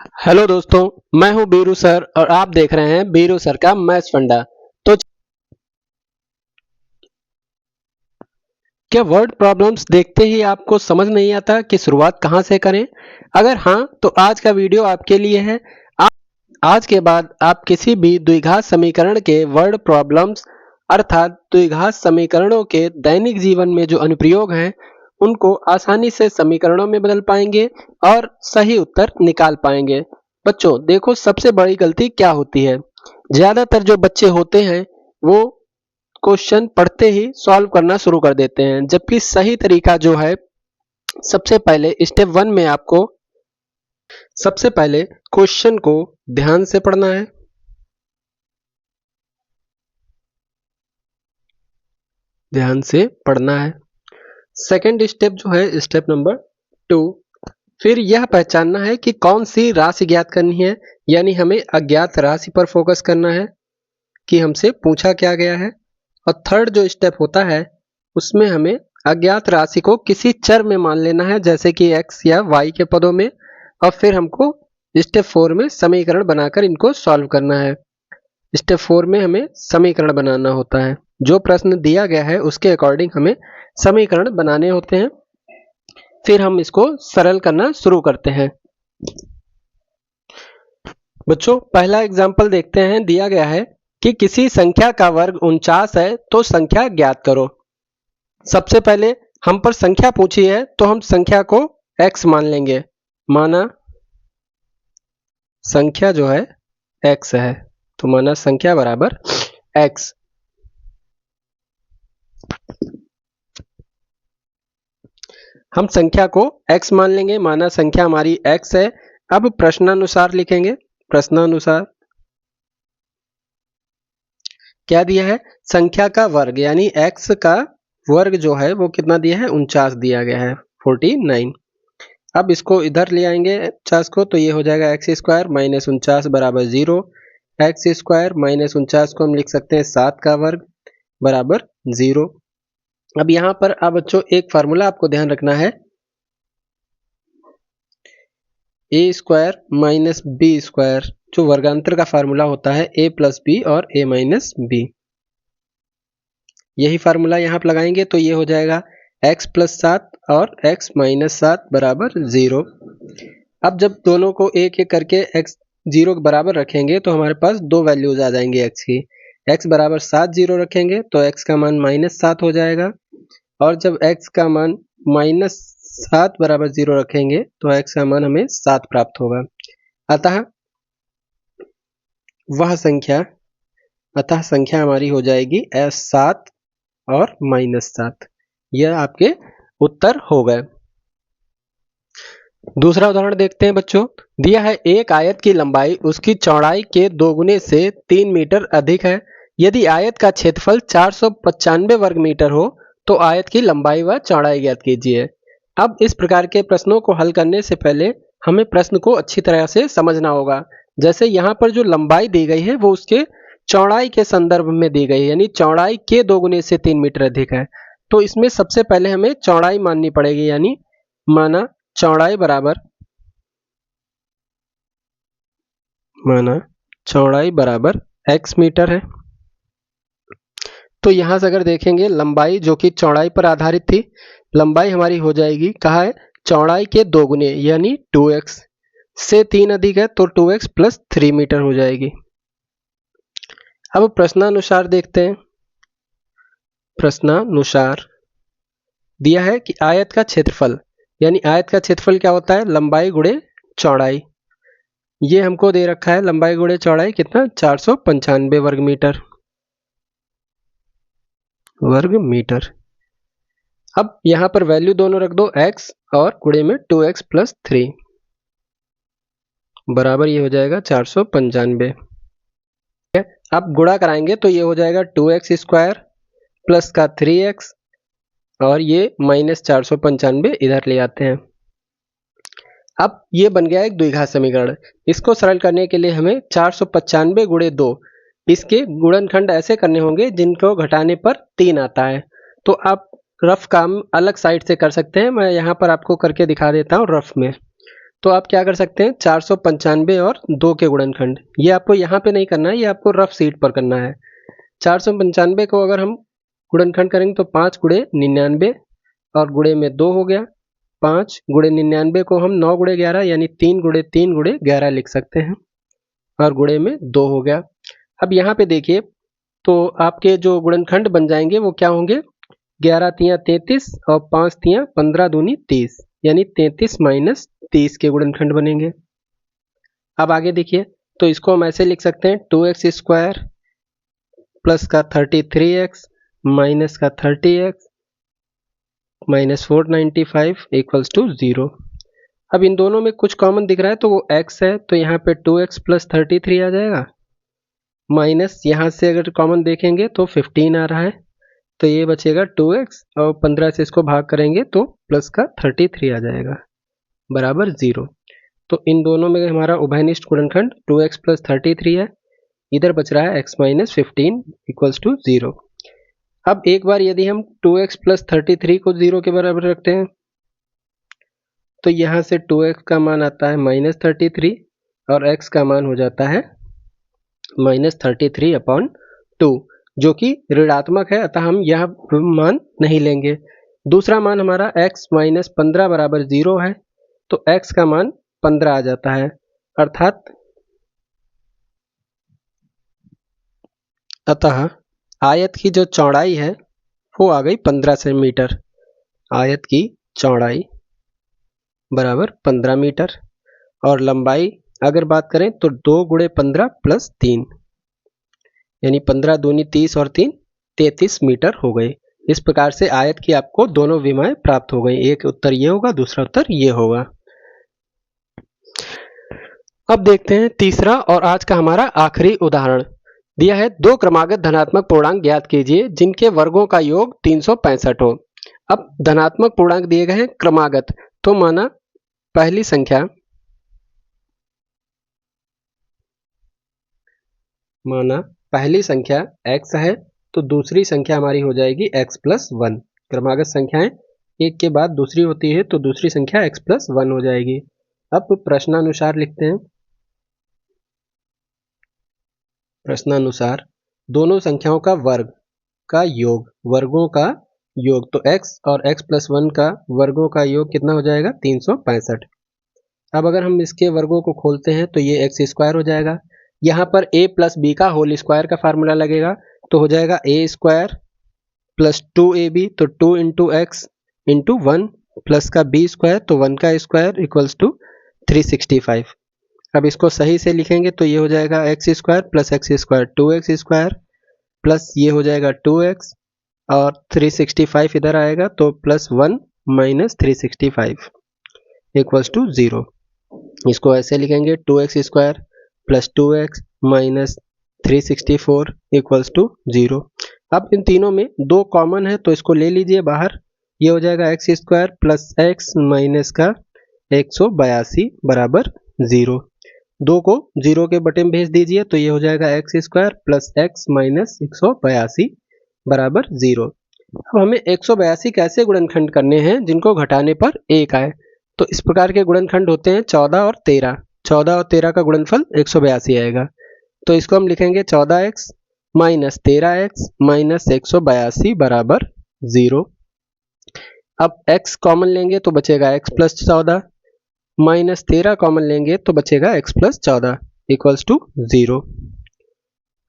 Hello दोस्तों, मैं हूं बीरू सर और आप देख रहे हैं बीरू सर का मैथ्स फंडा। तो क्या वर्ड प्रॉब्लम्स देखते ही आपको समझ नहीं आता कि शुरुआत कहां से करें? अगर हां, तो आज का वीडियो आपके लिए है। आ, आज के बाद आप किसी भी द्विघात समीकरण के वर्ड प्रॉब्लम्स अर्थात द्विघात समीकरणों के दैनिक जीवन में जो अनुप्रयोग हैं, उनको आसानी से समीकरणों में बदल पाएंगे और सही उत्तर निकाल पाएंगे। बच्चों देखो, सबसे बड़ी गलती क्या होती है? ज्यादातर जो बच्चे होते हैं वो क्वेश्चन पढ़ते ही सॉल्व करना शुरू कर देते हैं, जबकि सही तरीका जो है, सबसे पहले स्टेप वन में आपको सबसे पहले क्वेश्चन को ध्यान से पढ़ना है। ध्यान से पढ़ना है। सेकंड स्टेप जो है स्टेप नंबर 2, फिर यह पहचानना है कि कौन सी राशि ज्ञात करनी है, यानी हमें अज्ञात राशि पर फोकस करना है कि हमसे पूछा क्या गया है। और थर्ड जो स्टेप होता है, उसमें हमें अज्ञात राशि को किसी चर में मान लेना है, जैसे कि x या y के पदों में, और फिर हमको स्टेप 4 में समीकरण बनाकर इनको सॉल्व करना है। स्टेप 4 में हमें समीकरण बनाना होता है। जो प्रश्न दिया गया है उसके अकॉर्डिंग हमें समीकरण बनाने होते हैं, फिर हम इसको सरल करना शुरू करते हैं। बच्चों पहला एग्जाम्पल देखते हैं। दिया गया है कि किसी संख्या का वर्ग 49 है, तो संख्या ज्ञात करो। सबसे पहले हम पर संख्या पूछी है, तो हम संख्या को x मान लेंगे। माना संख्या जो है x है, तो माना संख्या बराबर x। हम संख्या को x मान लेंगे, माना संख्या हमारी x है। अब प्रश्नानुसार लिखेंगे। प्रश्नानुसार क्या दिया है? संख्या का वर्ग यानी x का वर्ग जो है वो कितना दिया है? 49 दिया गया है, 49। अब इसको इधर ले आएंगे 49 को, तो ये हो जाएगा एक्स स्क्वायर माइनस 49 बराबर 0। एक्स स्क्वायर माइनस 49 को हम लिख सकते हैं 7 का वर्ग बराबर 0। अब यहाँ पर अब बच्चों एक फार्मूला आपको ध्यान रखना है, ए स्क्वायर माइनस बी स्क्वायर, जो वर्गांतर का फार्मूला होता है ए प्लस बी और ए माइनस बी। यही फार्मूला यहाँ पर लगाएंगे तो ये हो जाएगा x प्लस 7 और x माइनस 7 बराबर 0। अब जब दोनों को एक एक करके x 0 के बराबर रखेंगे तो हमारे पास दो वैल्यूज आ जाएंगी x की। x बराबर 7 0 रखेंगे तो x का मान माइनस 7 हो जाएगा, और जब x का मान माइनस 7 बराबर 0 रखेंगे तो x का मान हमें 7 प्राप्त होगा। अतः संख्या हमारी हो जाएगी 7 और माइनस 7। यह आपके उत्तर हो गए। दूसरा उदाहरण देखते हैं बच्चों। दिया है एक आयत की लंबाई उसकी चौड़ाई के दोगुने से 3 मीटर अधिक है। यदि आयत का क्षेत्रफल 495 वर्ग मीटर हो तो आयत की लंबाई व चौड़ाई ज्ञात कीजिए। अब इस प्रकार के प्रश्नों को हल करने से पहले हमें प्रश्न को अच्छी तरह से समझना होगा। जैसे यहाँ पर जो लंबाई दी गई है वो उसके चौड़ाई के संदर्भ में दी गई है, यानी चौड़ाई के दोगुने से 3 मीटर अधिक है। तो इसमें सबसे पहले हमें चौड़ाई माननी पड़ेगी, यानी माना चौड़ाई बराबर x मीटर है। तो यहां से अगर देखेंगे लंबाई जो कि चौड़ाई पर आधारित थी, लंबाई हमारी हो जाएगी, कहा है चौड़ाई के दोगुने यानी 2x से 3 अधिक है तो 2x प्लस 3 मीटर हो जाएगी। अब प्रश्नानुसार देखते हैं। प्रश्नानुसार दिया है कि आयत का क्षेत्रफल, यानी आयत का क्षेत्रफल क्या होता है? लंबाई गुणे चौड़ाई। ये हमको दे रखा है लंबाई गुणे चौड़ाई कितना? 495 वर्ग मीटर। अब यहां पर वैल्यू दोनों रख दो, x और गुणे में 2x प्लस 3 बराबर ये हो जाएगा 495। अब गुणा कराएंगे तो ये हो जाएगा 2x स्क्वायर प्लस का 3x, और ये माइनस 495 इधर ले आते हैं। अब ये बन गया एक द्विघात समीकरण। इसको सरल करने के लिए हमें 495 गुणे 2, इसके गुणनखंड ऐसे करने होंगे जिनको घटाने पर 3 आता है। तो आप रफ काम अलग साइड से कर सकते हैं, मैं यहाँ पर आपको करके दिखा देता हूँ रफ में। तो आप क्या कर सकते हैं, 495 और 2 के गुणनखंड, ये आपको यहाँ पे नहीं करना है, ये आपको रफ शीट पर करना है। 495 को अगर हम गुणनखंड करेंगे तो 5 गुणे 99 और गुणे में 2 हो गया। 5 गुणे 99 को हम 9 गुणे 11 यानी 3 गुणे 3 गुणे 11 लिख सकते हैं और गुणे में 2 हो गया। अब यहाँ पे देखिए तो आपके जो गुणनखंड बन जाएंगे वो क्या होंगे, 11 तियां 33 और 5 तियां 15 दूनी 30 यानी 33 माइनस 30 के गुणनखंड बनेंगे। अब आगे देखिए तो इसको हम ऐसे लिख सकते हैं 2x स्क्वायर प्लस का 33x माइनस का 30x माइनस 495 इक्वल्स टू 0। अब इन दोनों में कुछ कॉमन दिख रहा है तो वो x है, तो यहाँ पे 2x प्लस 33 आ जाएगा, माइनस यहाँ से अगर कॉमन देखेंगे तो 15 आ रहा है, तो ये बचेगा 2x और 15 से इसको भाग करेंगे तो प्लस का 33 आ जाएगा बराबर 0। तो इन दोनों में हमारा उभयनिष्ठ गुणनखंड 2x प्लस 33 है, इधर बच रहा है x माइनस 15 इक्वल्स टू 0। अब एक बार यदि हम 2x प्लस 33 को 0 के बराबर रखते हैं तो यहाँ से 2x का मान आता है माइनस 33 और x का मान हो जाता है माइनस 33/2 जो कि ऋणात्मक है, अतः हम यह मान नहीं लेंगे। दूसरा मान हमारा x माइनस 15 बराबर 0 है, तो x का मान 15 आ जाता है, अतः आयत की जो चौड़ाई है वो आ गई 15 सेंटीमीटर। आयत की चौड़ाई बराबर 15 मीटर और लंबाई अगर बात करें तो 2 गुणे 15 प्लस 3 यानी 15 दूनी 30 और 3 33 मीटर हो गए। इस प्रकार से आयत की आपको दोनों विमाएं प्राप्त हो गई, एक उत्तर ये होगा, दूसरा उत्तर ये होगा। अब देखते हैं तीसरा और आज का हमारा आखिरी उदाहरण। दिया है 2 क्रमागत धनात्मक पूर्णांक ज्ञात कीजिए जिनके वर्गों का योग 365 हो। अब धनात्मक पूर्णांक दिए गए हैं क्रमागत, तो माना पहली संख्या x है तो दूसरी संख्या हमारी हो जाएगी x प्लस 1। क्रमागत संख्याएं एक के बाद दूसरी होती है तो दूसरी संख्या x प्लस 1 हो जाएगी। अब प्रश्नानुसार लिखते हैं। प्रश्नानुसार दोनों संख्याओं का वर्ग का योग, वर्गों का योग, तो x और x प्लस 1 का वर्गों का योग कितना हो जाएगा 365। अब अगर हम इसके वर्गों को खोलते हैं तो ये x स्क्वायर हो जाएगा, यहाँ पर a प्लस बी का होल स्क्वायर का फार्मूला लगेगा तो हो जाएगा a स्क्वायर प्लस 2ab, तो 2 इंटू एक्स इंटू 1 प्लस का b स्क्वायर, तो 1 का स्क्वायर इक्वल्स टू 365। अब इसको सही से लिखेंगे तो ये हो जाएगा x square plus x square 2x square plus ये हो जाएगा 2x और 365 इधर आएगा तो प्लस 1 माइनस 365 इक्वल्स टू 0। इसको ऐसे लिखेंगे 2x square plus 2x minus 364 equals to 0। अब इन तीनों में 2 कॉमन है तो इसको ले लीजिए बाहर, ये हो जाएगा x square plus x minus का 182 बराबर 0। 2 को 0 के बटे में भेज दीजिए तो ये हो जाएगा x square plus x minus 182 बराबर 0। अब हमें 182 कैसे गुणनखंड करने हैं जिनको घटाने पर 1 आए, तो इस प्रकार के गुणनखंड होते हैं 14 और 13। 14 और 13 का गुणनफल 182 आएगा, तो इसको हम लिखेंगे 14x माइनस 13x माइनस 182 बराबर 0। अब x कॉमन लेंगे तो बचेगा x प्लस 14 माइनस 13 कॉमन लेंगे तो बचेगा x प्लस 14 इक्वल्स टू 0।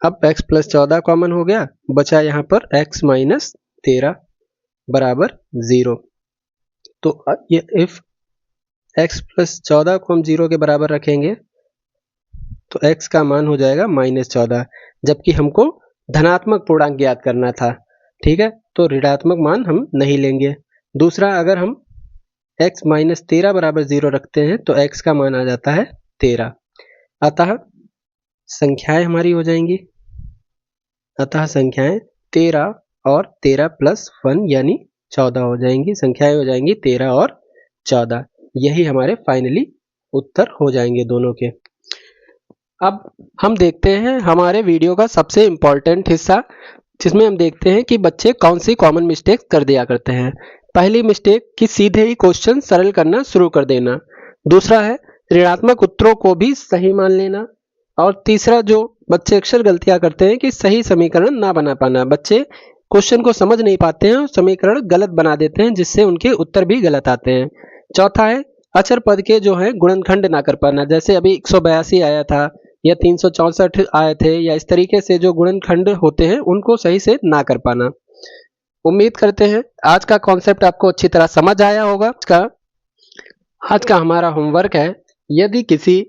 अब x प्लस 14 कॉमन हो गया, बचा यहाँ पर x माइनस 13 बराबर 0। तो ये इफ x प्लस 14 को हम 0 के बराबर रखेंगे तो x का मान हो जाएगा माइनस 14, जबकि हमको धनात्मक पूर्णांक ज्ञात करना था, ठीक है, तो ऋणात्मक मान हम नहीं लेंगे। दूसरा, अगर हम x माइनस 13 बराबर 0 रखते हैं तो x का मान आ जाता है 13, अतः संख्याएं हमारी हो जाएंगी, अतः संख्याएं 13 और 13 प्लस 1 यानी 14 हो जाएंगी, संख्याएं हो जाएंगी 13 और 14। यही हमारे फाइनली उत्तर हो जाएंगे दोनों के। अब हम देखते हैं हमारे वीडियो का सबसे इम्पोर्टेंट हिस्सा, जिसमें हम देखते हैं कि बच्चे कौन सी कॉमन मिस्टेक कर दिया करते हैं। पहली मिस्टेक कि सीधे ही क्वेश्चन सरल करना शुरू कर देना। दूसरा है ऋणात्मक उत्तरों को भी सही मान लेना। और तीसरा जो बच्चे अक्सर गलतियां करते हैं कि सही समीकरण ना बना पाना। बच्चे क्वेश्चन को समझ नहीं पाते हैं और समीकरण गलत बना देते हैं, जिससे उनके उत्तर भी गलत आते हैं। चौथा है अचर पद के जो है गुणनखंड ना कर पाना। जैसे अभी 182 आया था या 364 आए थे, या इस तरीके से जो गुणनखंड होते हैं उनको सही से ना कर पाना। उम्मीद करते हैं आज का कॉन्सेप्ट आपको अच्छी तरह समझ आया होगा। आज का हमारा होमवर्क है, यदि किसी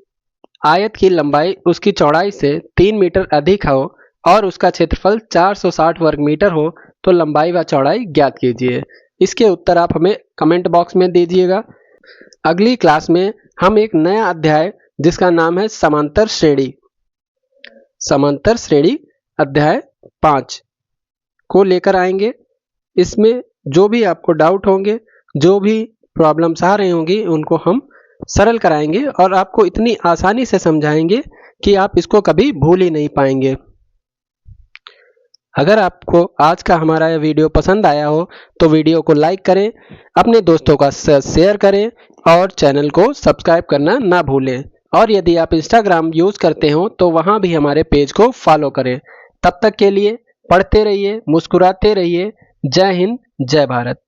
आयत की लंबाई उसकी चौड़ाई से 3 मीटर अधिक हो और उसका क्षेत्रफल 460 वर्ग मीटर हो तो लंबाई व चौड़ाई ज्ञात कीजिए। इसके उत्तर आप हमें कमेंट बॉक्स में दीजिएगा। अगली क्लास में हम एक नया अध्याय जिसका नाम है समांतर श्रेणी अध्याय 5 को लेकर आएंगे। इसमें जो भी आपको डाउट होंगे, जो भी प्रॉब्लम्स आ रही होंगी, उनको हम सरल कराएंगे और आपको इतनी आसानी से समझाएंगे कि आप इसको कभी भूल ही नहीं पाएंगे। अगर आपको आज का हमारा यह वीडियो पसंद आया हो तो वीडियो को लाइक करें, अपने दोस्तों का शेयर करें और चैनल को सब्सक्राइब करना ना भूलें। और यदि आप इंस्टाग्राम यूज करते हो तो वहां भी हमारे पेज को फॉलो करें। तब तक के लिए पढ़ते रहिए, मुस्कुराते रहिए। जय हिंद, जय भारत।